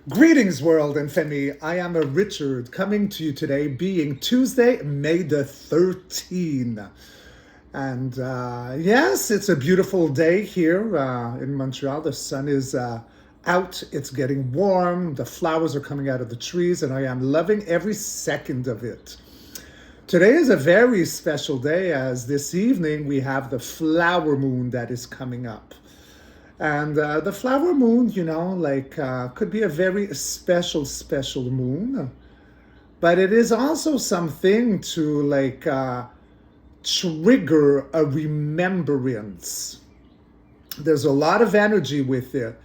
Greetings, world and family. I am a Richard coming to you today, being Tuesday, May the 13th. And yes, it's a beautiful day here in Montreal. The sun is out, it's getting warm, the flowers are coming out of the trees, and I am loving every second of it. Today is a very special day as this evening we have the flower moon that is coming up. And the flower moon, could be a very special moon. But it is also something to trigger a remembrance. There's a lot of energy with it,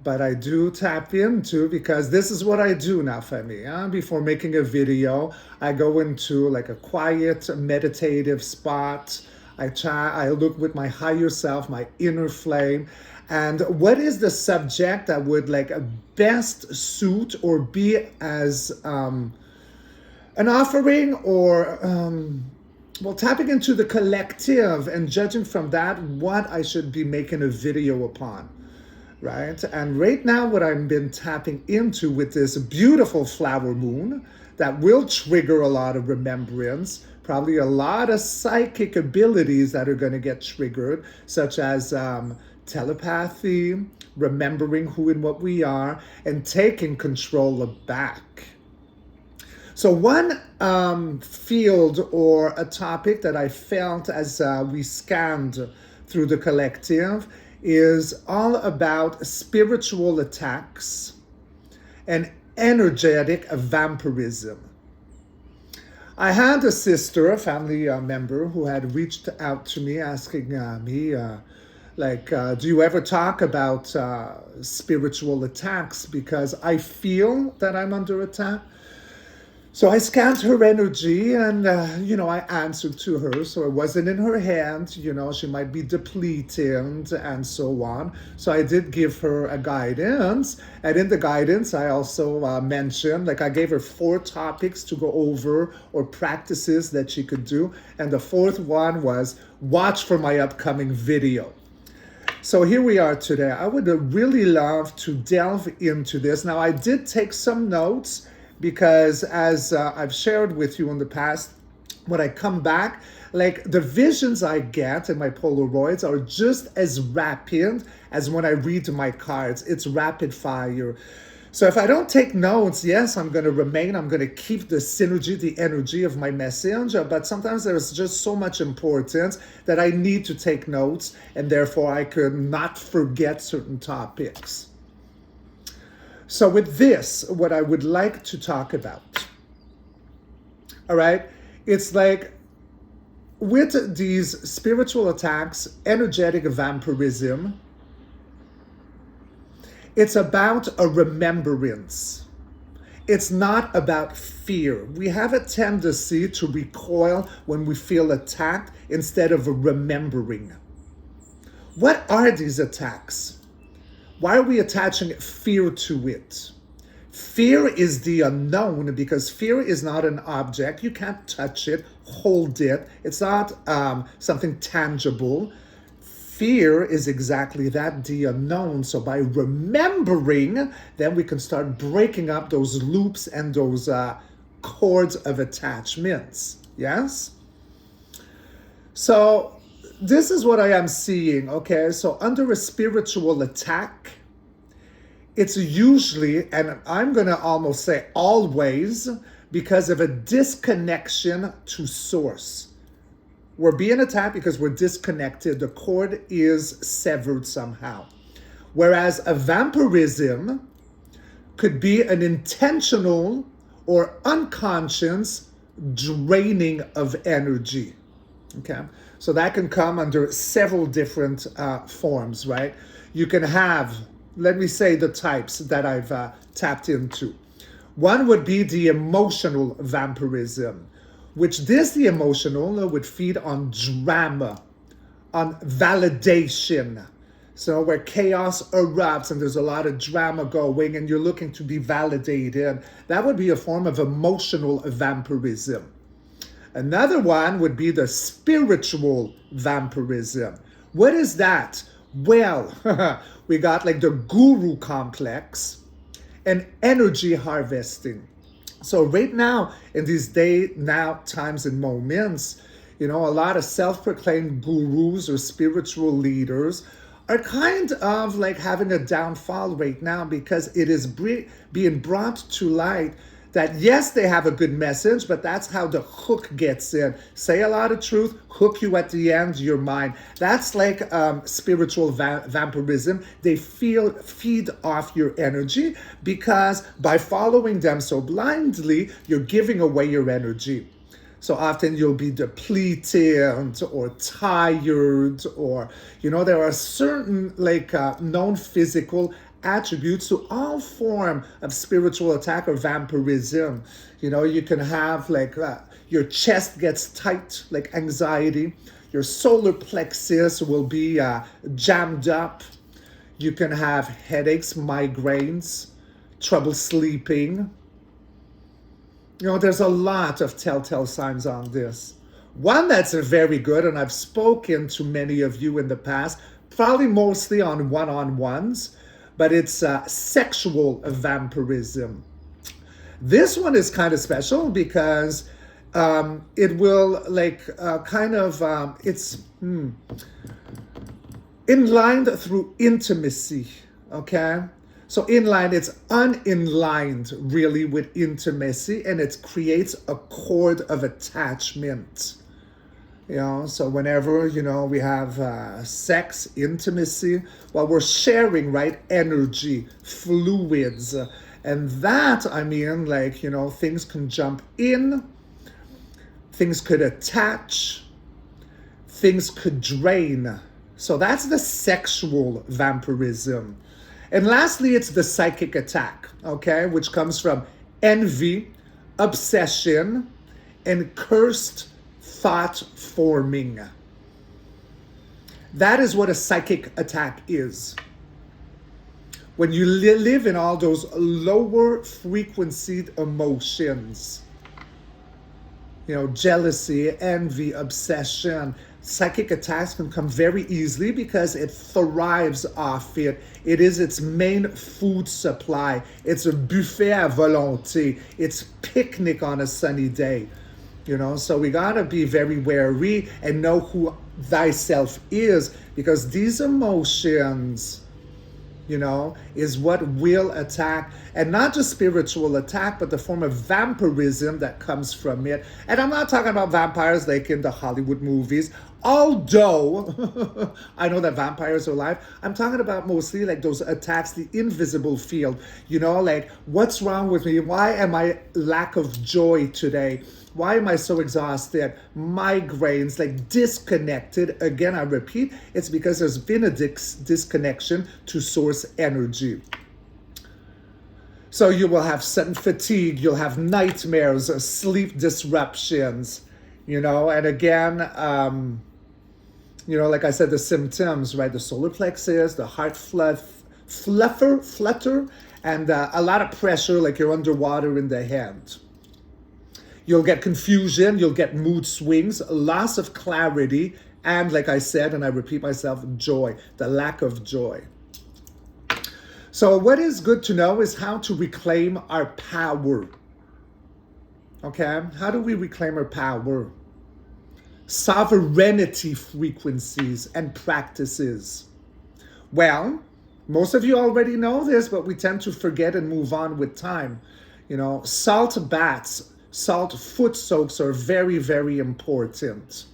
but I do tap into, because this is what I do now, family. Before making a video, I go into like a quiet, meditative spot. I look with my higher self, my inner flame, and what is the subject that would best suit or be as an offering, or tapping into the collective and judging from that what I should be making a video upon, right? And right now what I've been tapping into with this beautiful flower moon that will trigger a lot of remembrance, probably a lot of psychic abilities that are going to get triggered, such as telepathy, remembering who and what we are, and taking control of back. So one field or a topic that I felt as we scanned through the collective is all about spiritual attacks and energetic vampirism. I had a sister, a family member, who had reached out to me asking me, do you ever talk about spiritual attacks? Because I feel that I'm under attack. So I scanned her energy and, I answered to her. So it wasn't in her hand, she might be depleted and so on. So I did give her a guidance. And in the guidance, I also mentioned, I gave her 4 topics to go over, or practices that she could do. And the 4th one was watch for my upcoming video. So here we are today. I would really love to delve into this. Now, I did take some notes, because as I've shared with you in the past, when I come back, the visions I get in my Polaroids are just as rapid as when I read my cards. It's rapid fire. So if I don't take notes, yes, I'm going to keep the synergy, the energy of my message, but sometimes there's just so much importance that I need to take notes, and therefore I could not forget certain topics. So with this, what I would like to talk about, all right, it's with these spiritual attacks, energetic vampirism, it's about a remembrance. It's not about fear. We have a tendency to recoil when we feel attacked instead of remembering. What are these attacks? Why are we attaching fear to it? Fear is the unknown, because fear is not an object. You can't touch it, hold it. It's not something tangible. Fear is exactly that, the unknown. So by remembering, then we can start breaking up those loops and those cords of attachments. Yes? So this is what I am seeing, okay? So under a spiritual attack, it's usually, and I'm going to almost say always, because of a disconnection to source. We're being attacked because we're disconnected. The cord is severed somehow. Whereas a vampirism could be an intentional or unconscious draining of energy. Okay, so that can come under several different forms, right? You can have, let me say the types that I've tapped into. One would be the emotional vampirism, the emotional would feed on drama, on validation. So where chaos erupts and there's a lot of drama going and you're looking to be validated, that would be a form of emotional vampirism. Another one would be the spiritual vampirism. What is that? Well, we got the guru complex, and energy harvesting. So right now, in these day now times and moments, a lot of self-proclaimed gurus or spiritual leaders are kind of like having a downfall right now because it is being brought to light that yes, they have a good message, but that's how the hook gets in. Say a lot of truth, hook you at the end, you're mine. That's like spiritual vampirism. They feed off your energy because by following them so blindly, you're giving away your energy. So often you'll be depleted or tired, or, there are certain known physical attributes to all form of spiritual attack or vampirism. You can have your chest gets tight, like anxiety. Your solar plexus will be jammed up. You can have headaches, migraines, trouble sleeping. There's a lot of telltale signs on this. One that's very good, and I've spoken to many of you in the past, probably mostly on one-on-ones, but it's sexual vampirism. This one is kind of special because it will it's inlined through intimacy, okay? So inline, it's uninlined really with intimacy, and it creates a cord of attachment. So whenever, we have sex, intimacy, well, we're sharing, right, energy, fluids. And that, things can jump in, things could attach, things could drain. So that's the sexual vampirism. And lastly, it's the psychic attack, okay, which comes from envy, obsession, and cursed thought forming. That is what a psychic attack is. When you live in all those lower frequencied emotions, jealousy, envy, obsession, psychic attacks can come very easily because it thrives off it. It is its main food supply. It's a buffet à volonté. It's picnic on a sunny day. So we gotta be very wary and know who thyself is, because these emotions, is what will attack, and not just spiritual attack, but the form of vampirism that comes from it. And I'm not talking about vampires like in the Hollywood movies, although I know that vampires are alive. I'm talking about mostly like those attacks, the invisible field, what's wrong with me? Why am I lack of joy today? Why am I so exhausted? Migraines, disconnected. Again, I repeat, it's because there's been a disconnection to source energy. So you will have sudden fatigue, you'll have nightmares, sleep disruptions, and again, like I said, the symptoms, right? The solar plexus, the heart flutter, and a lot of pressure, like you're underwater in the hand. You'll get confusion, you'll get mood swings, loss of clarity, and like I said, and I repeat myself, joy, the lack of joy. So what is good to know is how to reclaim our power. Okay? How do we reclaim our power? Sovereignty frequencies and practices. Well, most of you already know this, but we tend to forget and move on with time. Salt baths, salt foot soaks are very, very important.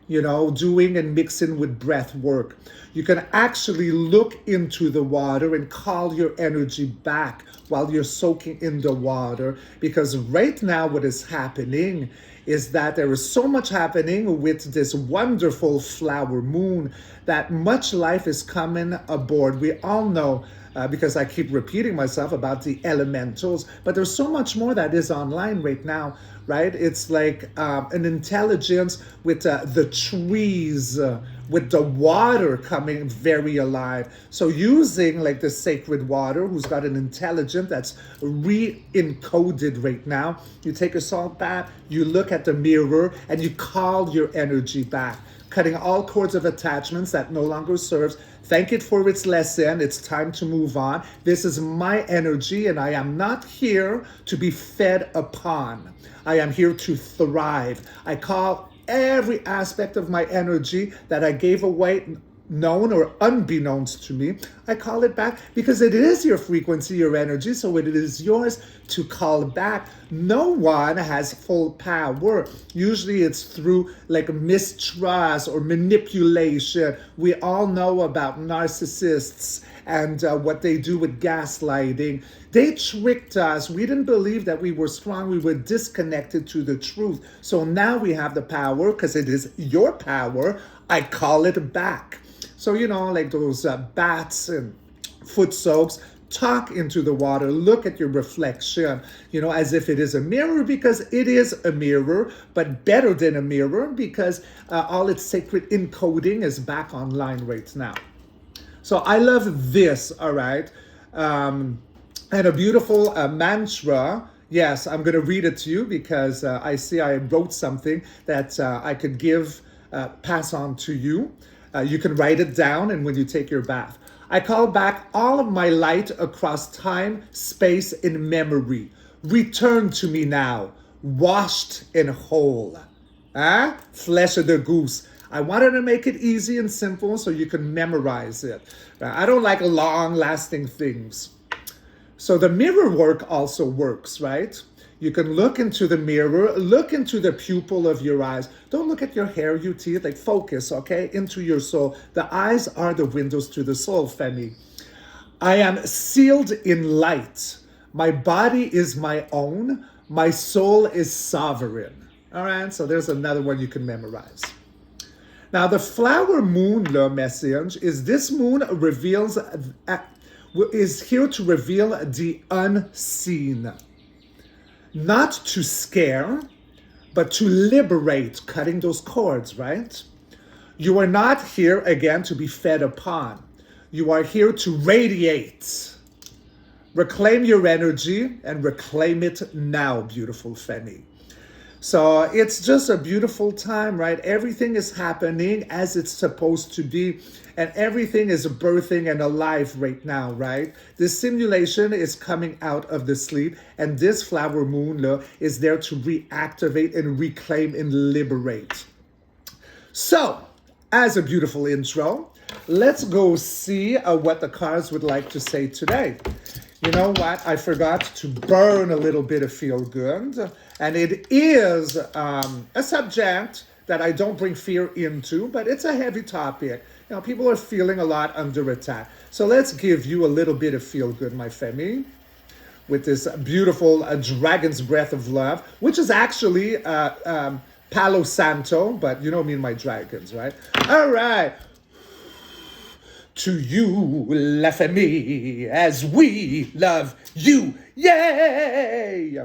Doing and mixing with breath work. You can actually look into the water and call your energy back while you're soaking in the water, because right now what is happening is that there is so much happening with this wonderful flower moon that much life is coming aboard. We all know because I keep repeating myself about the elementals, but there's so much more that is online right now, right? It's like an intelligence with the trees with the water coming very alive. So using like the sacred water, who's got an intelligence that's re-encoded right now, you take a salt bath, you look at the mirror, and you call your energy back, cutting all cords of attachments that no longer serves. Thank it for its lesson. It's time to move on. This is my energy, and I am not here to be fed upon. I am here to thrive. I call every aspect of my energy that I gave away, known or unbeknownst to me, I call it back because it is your frequency, your energy, so it is yours to call back. No one has full power. Usually it's through like mistrust or manipulation. We all know about narcissists and what they do with gaslighting. They tricked us. We didn't believe that we were strong. We were disconnected to the truth. So now we have the power because it is your power. I call it back. So, you know, like those baths and foot soaks, talk into the water, look at your reflection, you know, as if it is a mirror, because it is a mirror, but better than a mirror because all its sacred encoding is back online right now. So I love this, all right? And a beautiful mantra. Yes, I'm going to read it to you because I see I wrote something that I could pass on to you. You can write it down and when you take your bath. I call back all of my light across time, space, and memory. Return to me now, washed and whole. Flesh of the goose. I wanted to make it easy and simple so you can memorize it. I don't like long-lasting things. So the mirror work also works, right? You can look into the mirror, look into the pupil of your eyes. Don't look at your hair, your teeth, like focus, okay, into your soul. The eyes are the windows to the soul, Femi. I am sealed in light. My body is my own. My soul is sovereign. All right, so there's another one you can memorize. Now, the flower moon message is this moon is here to reveal the unseen. Not to scare, but to liberate, cutting those cords, right? You are not here, again, to be fed upon. You are here to radiate. Reclaim your energy and reclaim it now, beautiful Femi. So it's just a beautiful time, right? Everything is happening as it's supposed to be, and everything is birthing and alive right now, right? This simulation is coming out of the sleep, and this flower moon is there to reactivate and reclaim and liberate. So, as a beautiful intro, let's go see what the cards would like to say today. You know what? I forgot to burn a little bit of feel good. And it is a subject that I don't bring fear into, but it's a heavy topic. You know, people are feeling a lot under attack. So let's give you a little bit of feel good, my Femi, with this beautiful dragon's breath of love, which is actually Palo Santo, but you know me and my dragons, right? All right. To you, La Femi, as we love you. Yay!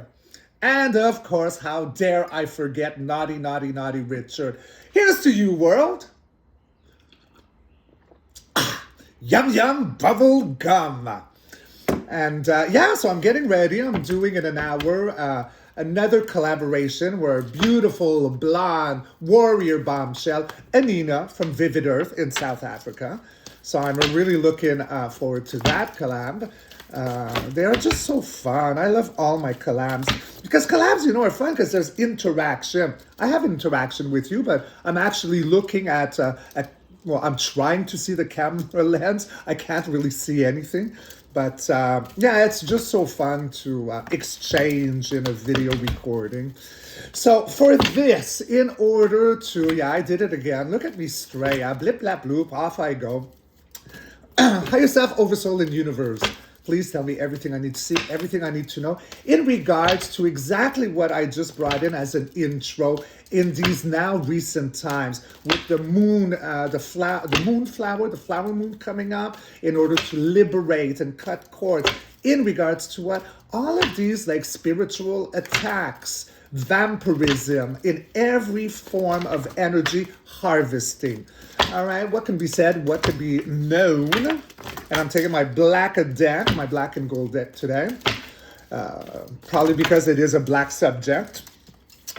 And of course, how dare I forget naughty, naughty, naughty Richard. Here's to you, world. Yum, yum, bubble gum. And yeah, so I'm getting ready. I'm doing in an hour another collaboration where beautiful, blonde, warrior bombshell, Anina from Vivid Earth in South Africa. So I'm really looking forward to that collab. They're just so fun. I love all my collabs. Because collabs, you know, are fun because there's interaction. I have interaction with you, but I'm actually looking at well, I'm trying to see the camera lens. I can't really see anything. But yeah, it's just so fun to exchange in a video recording. So for this, in order to, yeah, I did it again. Look at me stray. Blip, blap, bloop, off I go. Higher self, oversoul, and universe. Please tell me everything I need to see, everything I need to know in regards to exactly what I just brought in as an intro in these now recent times with the moon, the flower moon coming up in order to liberate and cut cords in regards to what? All of these like spiritual attacks, vampirism in every form of energy harvesting. All right, what can be said, what can be known? And I'm taking my black deck, my black and gold deck today, probably because it is a black subject.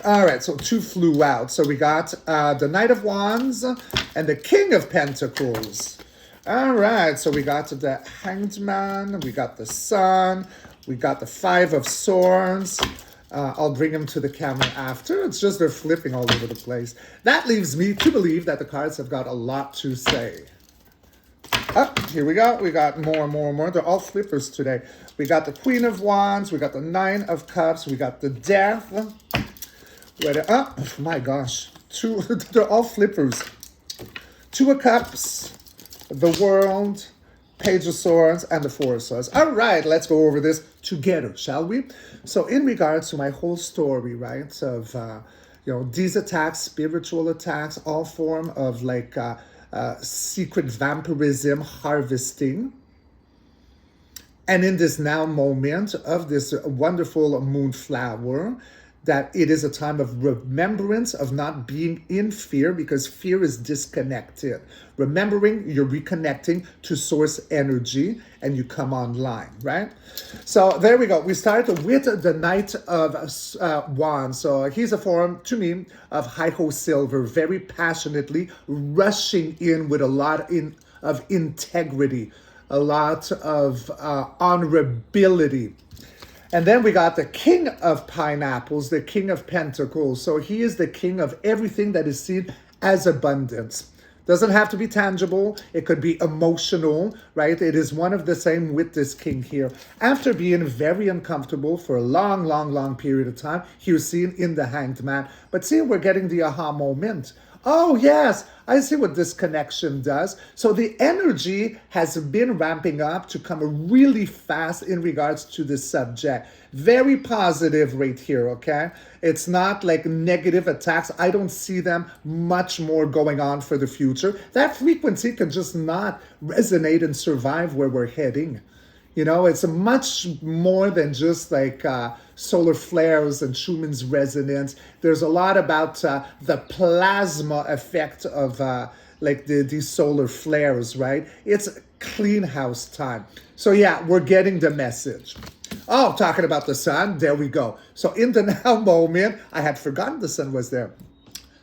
All right, so 2 flew out. So we got the Knight of Wands and the King of Pentacles. All right, so we got the Hanged Man, we got the Sun, we got the 5 of Swords. I'll bring them to the camera after. It's just they're flipping all over the place. That leaves me to believe that the cards have got a lot to say. Here we go. We got more. They're all flippers today. We got the Queen of Wands. We got the 9 of Cups. We got the Death. Oh my gosh. They're all flippers. 2 of Cups, the World, Page of Swords, and the 4 of Swords. All right, let's go over this together, shall we? So in regards to my whole story, right, of, these attacks, spiritual attacks, all form of like secret vampirism harvesting. And in this now moment of this wonderful moonflower, that it is a time of remembrance of not being in fear, because fear is disconnected. Remembering, you're reconnecting to source energy and you come online, right? So there we go. We started with the Knight of Wands. So he's a form, to me, of high-ho silver, very passionately rushing in with a lot of integrity, a lot of honorability. And then we got the King of Pineapples, the King of Pentacles. So he is the king of everything that is seen as abundance. Doesn't have to be tangible. It could be emotional, right? It is one of the same with this king here. After being very uncomfortable for a long period of time, he was seen in the Hanged Man. But see, we're getting the aha moment. Oh, yes, I see what this connection does. So the energy has been ramping up to come really fast in regards to the subject. Very positive right here, okay? It's not like negative attacks. I don't see them much more going on for the future. That frequency can just not resonate and survive where we're heading. It's much more than just like solar flares and Schumann's resonance. There's a lot about the plasma effect of these solar flares, right? It's clean house time. So yeah, we're getting the message. Oh, talking about the sun, there we go. So in the now moment, I had forgotten the sun was there.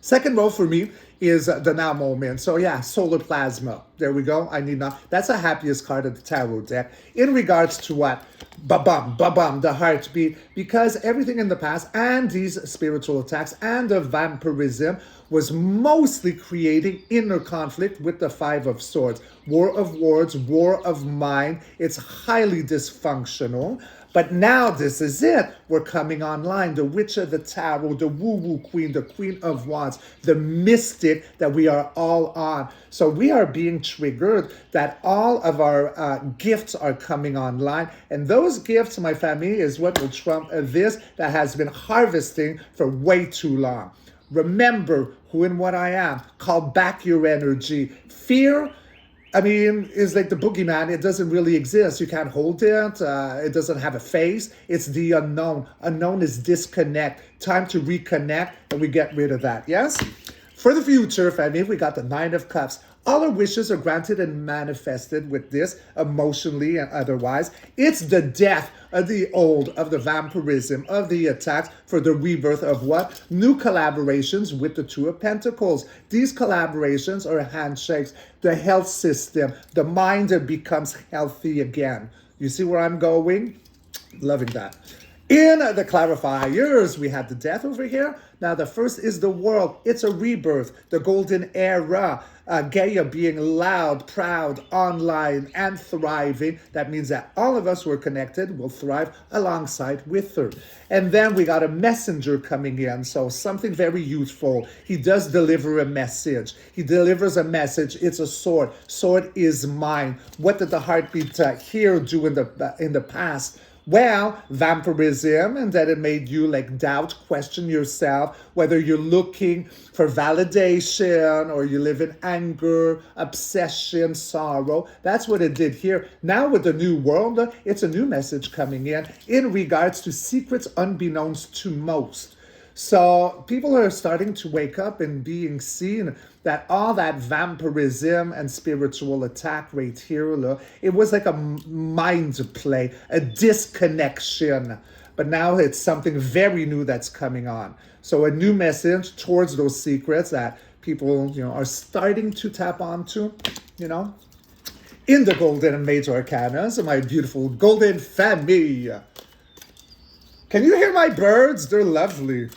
Second row for me is the now moment. So yeah, solar plasma. There we go. I need not. That's the happiest card of the tarot deck. In regards to what? Ba-bum, ba-bum, the heartbeat. Because everything in the past and these spiritual attacks and the vampirism was mostly creating inner conflict with the 5 of Swords. War of words, war of mind. It's highly dysfunctional. But now this is it. We're coming online. The Witch of the Tarot, the woo-woo queen, the Queen of Wands, the mystic that we are all on. So we are being triggered that all of our gifts are coming online. And those gifts, my family, is what will trump this that has been harvesting for way too long. Remember who and what I am. Call back your energy. Fear, is like the boogeyman. It doesn't really exist. You can't hold it. It doesn't have a face. It's the unknown. Unknown is disconnect. Time to reconnect, and we get rid of that. Yes? For the future, family, we got the 9 of Cups. All our wishes are granted and manifested with this, emotionally and otherwise. It's the death of the old, of the vampirism, of the attacks for the rebirth of what? New collaborations with the 2 of Pentacles. These collaborations are handshakes, the health system, the mind that becomes healthy again. You see where I'm going? Loving that. In the clarifiers, we have the death over here. Now, the first is the world. It's a rebirth, the golden era. Gaia being loud, proud, online, and thriving. That means that all of us who are connected will thrive alongside with her. And then we got a messenger coming in. So something very youthful. He does deliver a message. He delivers a message. It's a sword. Sword is mine. What did the heartbeat here do in the past? Well, vampirism, and that it made you doubt, question yourself, whether you're looking for validation or you live in anger, obsession, sorrow. That's what it did here. Now with the new world, it's a new message coming in regards to secrets unbeknownst to most. So people are starting to wake up and being seen that all that vampirism and spiritual attack right here, look, it was like a mind play, a disconnection. But now it's something very new that's coming on. So a new message towards those secrets that people, are starting to tap onto, you know, in the golden and major arcanas, my beautiful golden family. Can you hear my birds? They're lovely.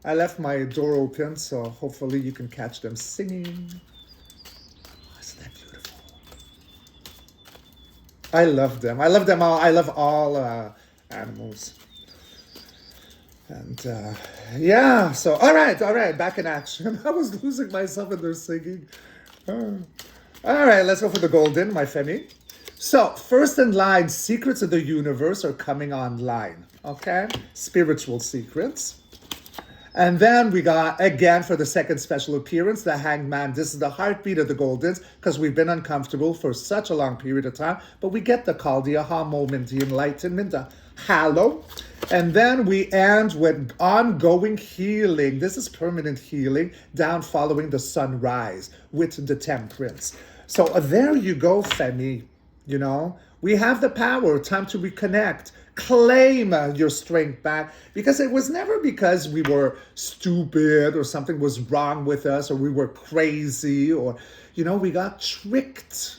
I left my door open, so hopefully you can catch them singing. Oh, isn't that beautiful? I love them. I love them all. I love all animals. And yeah, so all right, back in action. I was losing myself in their singing. All right, let's go for the golden, my Femi. So, first in line, secrets of the universe are coming online, okay? Spiritual secrets. And then we got, again, for the second special appearance, the Hangman. This is the heartbeat of the Goldens, because we've been uncomfortable for such a long period of time. But we get the call, the aha moment, the enlightenment, the halo. And then we end with ongoing healing. This is permanent healing, down following the sunrise with the temperance. So there you go, Femi. We have the power, time to reconnect. Claim your strength back, because it was never because we were stupid or something was wrong with us or we were crazy or, we got tricked,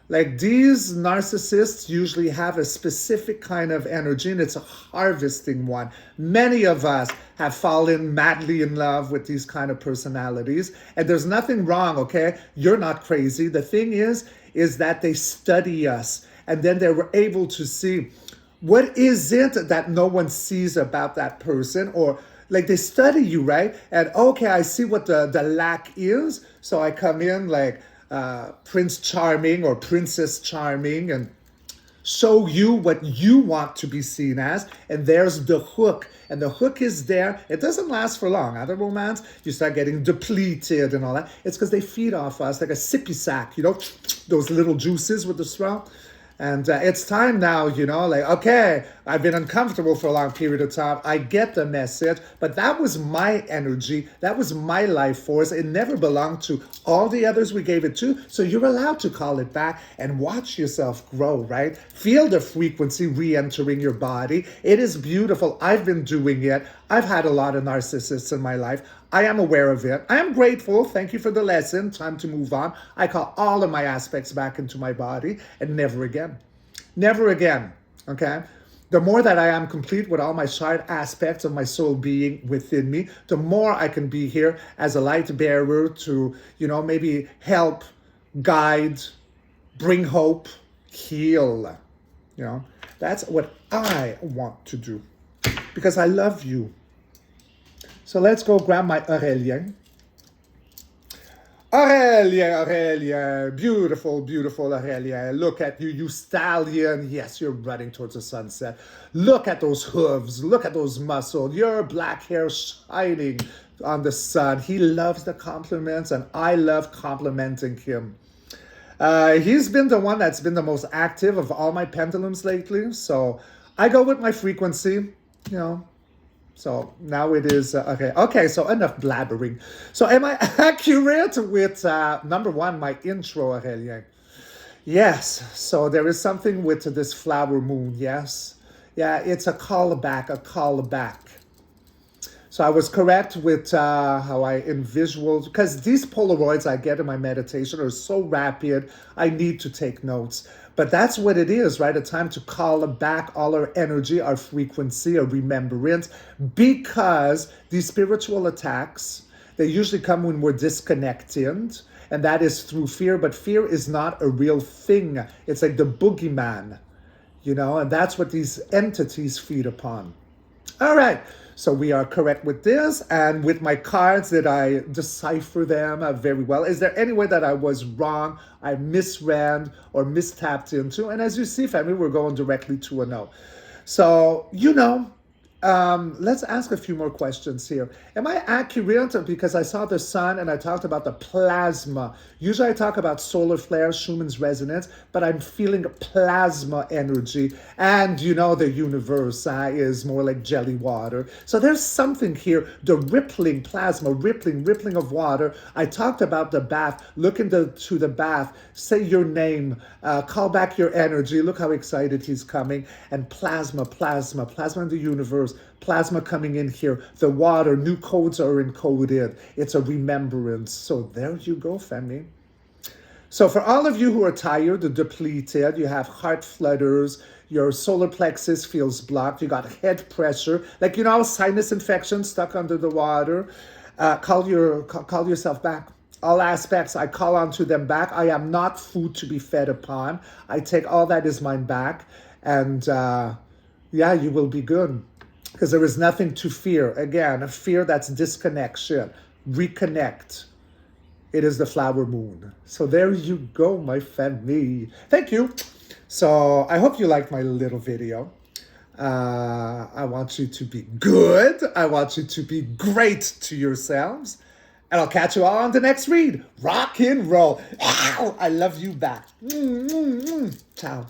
Like these narcissists usually have a specific kind of energy, and it's a harvesting one. Many of us have fallen madly in love with these kind of personalities, and there's nothing wrong, okay? You're not crazy. The thing is that they study us, and then they were able to see what is it that no one sees about that person, or like they study you, right? And okay, I see what the lack is, so I come in like Prince Charming or Princess Charming and show you what you want to be seen as, and there's the hook, and the hook is there. It doesn't last for long. Other romance, you start getting depleted and all that. It's because they feed off us like a sippy sack, those little juices with the straw. And it's time now, like, okay, I've been uncomfortable for a long period of time. I get the message, but that was my energy. That was my life force. It never belonged to all the others we gave it to. So you're allowed to call it back and watch yourself grow, right? Feel the frequency re-entering your body. It is beautiful. I've been doing it. I've had a lot of narcissists in my life. I am aware of it. I am grateful. Thank you for the lesson. Time to move on. I call all of my aspects back into my body, and never again. Never again, okay? The more that I am complete with all my shared aspects of my soul being within me, the more I can be here as a light bearer to, maybe help, guide, bring hope, heal. That's what I want to do, because I love you. So let's go grab my Aurélien. Aurélien, beautiful, beautiful Aurélien. Look at you, you stallion. Yes, you're running towards the sunset. Look at those hooves. Look at those muscles. Your black hair shining on the sun. He loves the compliments, and I love complimenting him. He's been the one that's been the most active of all my pendulums lately. So I go with my frequency, So now it is, okay, so enough blabbering. So am I accurate with, number one, my intro, Aurélien? Yes, so there is something with this flower moon, yes? Yeah, it's a callback. So I was correct with how I envisioned, because these Polaroids I get in my meditation are so rapid, I need to take notes. But that's what it is, right? A time to call back all our energy, our frequency, our remembrance, because these spiritual attacks, they usually come when we're disconnected, and that is through fear. But fear is not a real thing. It's like the boogeyman, and that's what these entities feed upon. All right. So we are correct with this, and with my cards that I decipher them very well. Is there any way that I was wrong, I misread or mistapped into? And as you see, family, we're going directly to a no. So, Let's ask a few more questions here. Am I accurate? Because I saw the sun and I talked about the plasma. Usually I talk about solar flares, Schumann's resonance, but I'm feeling plasma energy. And you know, the universe is more like jelly water. So there's something here, the rippling plasma, rippling of water. I talked about the bath. Look to the bath, say your name, call back your energy. Look how excited he's coming. And plasma in the universe. Plasma coming in here, the water, new codes are encoded. It's a remembrance. So there you go, Femi. So for all of you who are tired, depleted, you have heart flutters, your solar plexus feels blocked, you got head pressure, like, you know, sinus infection stuck under the water, call yourself back. All aspects, I call onto them back. I am not food to be fed upon. I take all that is mine back. And yeah, you will be good. Because there is nothing to fear. Again, a fear that's disconnection. Reconnect. It is the flower moon. So there you go, my family. Thank you. So I hope you liked my little video. I want you to be good. I want you to be great to yourselves. And I'll catch you all on the next read. Rock and roll. Ow, I love you back. Ciao.